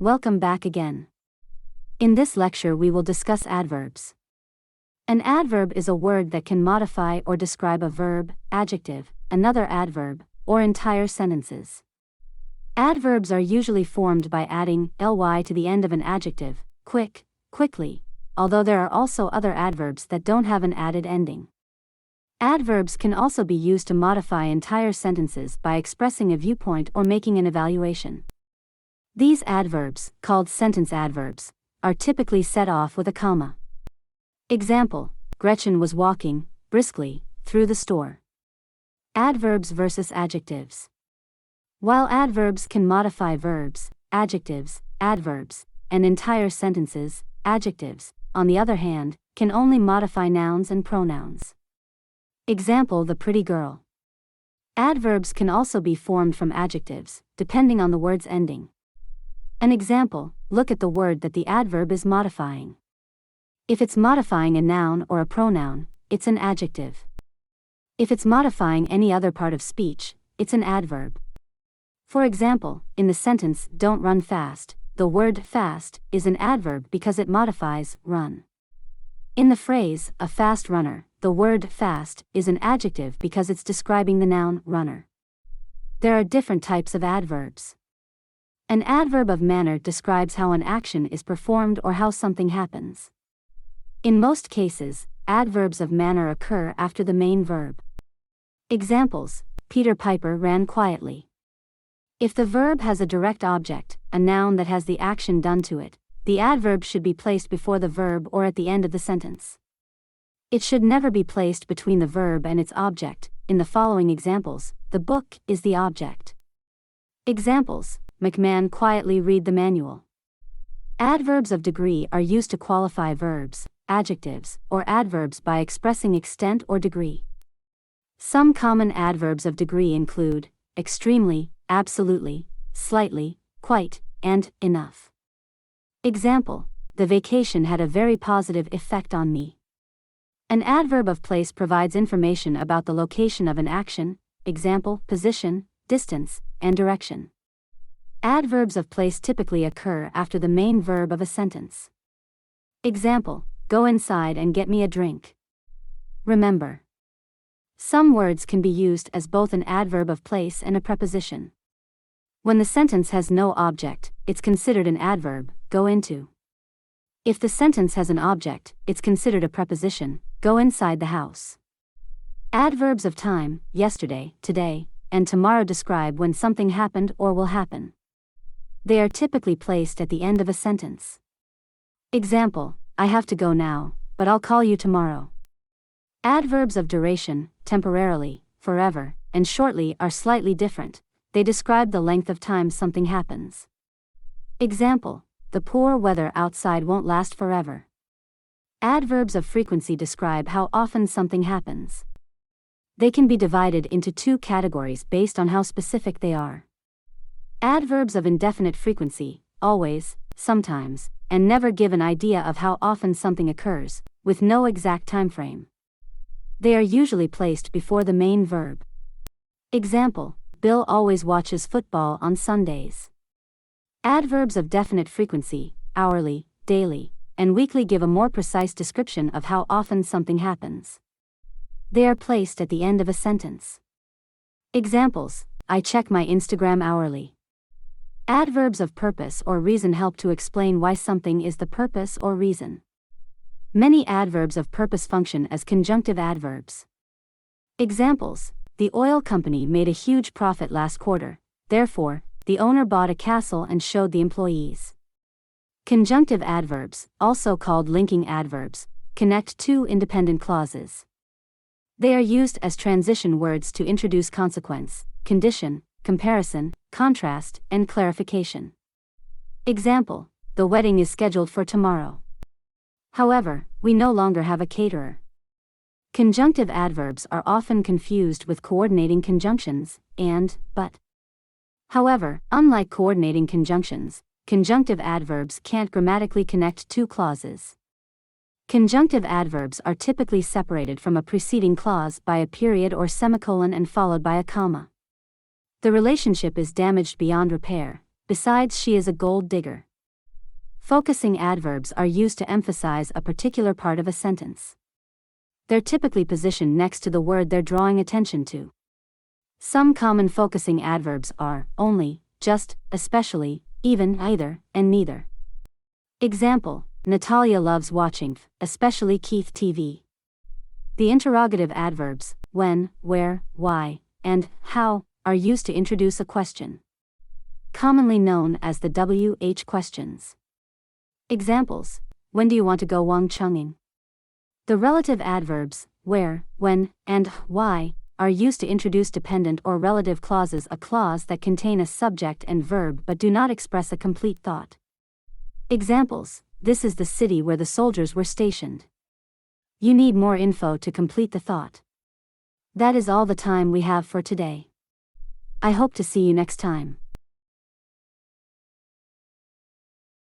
Welcome back again. In this lecture we will discuss adverbs. An adverb is a word that can modify or describe a verb, adjective, another adverb, or entire sentences. Adverbs are usually formed by adding ly to the end of an adjective, quick, quickly, although there are also other adverbs that don't have an added ending. Adverbs can also be used to modify entire sentences by expressing a viewpoint or making an evaluation. These adverbs, called sentence adverbs, are typically set off with a comma. Example: Gretchen was walking, briskly, through the store. Adverbs versus adjectives. While adverbs can modify verbs, adjectives, adverbs, and entire sentences, adjectives, on the other hand, can only modify nouns and pronouns. Example: the pretty girl. Adverbs can also be formed from adjectives, depending on the word's ending. An example: look at the word that the adverb is modifying. If it's modifying a noun or a pronoun, it's an adjective. If it's modifying any other part of speech, it's an adverb. For example, in the sentence, don't run fast, the word fast is an adverb because it modifies run. In the phrase, a fast runner, the word fast is an adjective because it's describing the noun runner. There are different types of adverbs. An adverb of manner describes how an action is performed or how something happens. In most cases, adverbs of manner occur after the main verb. Examples: Peter Piper ran quietly. If the verb has a direct object, a noun that has the action done to it, the adverb should be placed before the verb or at the end of the sentence. It should never be placed between the verb and its object. In the following examples, the book is the object. Examples: McMahon quietly read the manual. Adverbs of degree are used to qualify verbs, adjectives, or adverbs by expressing extent or degree. Some common adverbs of degree include extremely, absolutely, slightly, quite, and enough. Example: the vacation had a very positive effect on me. An adverb of place provides information about the location of an action, example: position, distance, and direction. Adverbs of place typically occur after the main verb of a sentence. Example: go inside and get me a drink. Remember, some words can be used as both an adverb of place and a preposition. When the sentence has no object, it's considered an adverb, go into. If the sentence has an object, it's considered a preposition, go inside the house. Adverbs of time, yesterday, today, and tomorrow describe when something happened or will happen. They are typically placed at the end of a sentence. Example: I have to go now, but I'll call you tomorrow. Adverbs of duration, temporarily, forever, and shortly are slightly different. They describe the length of time something happens. Example: the poor weather outside won't last forever. Adverbs of frequency describe how often something happens. They can be divided into two categories based on how specific they are. Adverbs of indefinite frequency, always, sometimes, and never give an idea of how often something occurs, with no exact time frame. They are usually placed before the main verb. Example: Bill always watches football on Sundays. Adverbs of definite frequency, hourly, daily, and weekly give a more precise description of how often something happens. They are placed at the end of a sentence. Examples: I check my Instagram hourly. Adverbs of purpose or reason help to explain why something is the purpose or reason. Many adverbs of purpose function as conjunctive adverbs. Examples: the oil company made a huge profit last quarter, therefore, the owner bought a castle and showed the employees. Conjunctive adverbs, also called linking adverbs, connect two independent clauses. They are used as transition words to introduce consequence, condition, comparison, contrast, and clarification. Example: the wedding is scheduled for tomorrow. However, we no longer have a caterer. Conjunctive adverbs are often confused with coordinating conjunctions, and, but. However, unlike coordinating conjunctions, conjunctive adverbs can't grammatically connect two clauses. Conjunctive adverbs are typically separated from a preceding clause by a period or semicolon and followed by a comma. The relationship is damaged beyond repair. Besides, she is a gold digger. Focusing adverbs are used to emphasize a particular part of a sentence. They're typically positioned next to the word they're drawing attention to. Some common focusing adverbs are only, just, especially, even, either, and neither. Example: Natalia loves watching, especially Keith TV. The interrogative adverbs, when, where, why, and how, are used to introduce a question, commonly known as the WH questions. Examples: when do you want to go Wangchunging? The relative adverbs, where, when, and why, are used to introduce dependent or relative clauses, a clause that contain a subject and verb but do not express a complete thought. Examples: this is the city where the soldiers were stationed. You need more info to complete the thought. That is all the time we have for today. I hope to see you next time.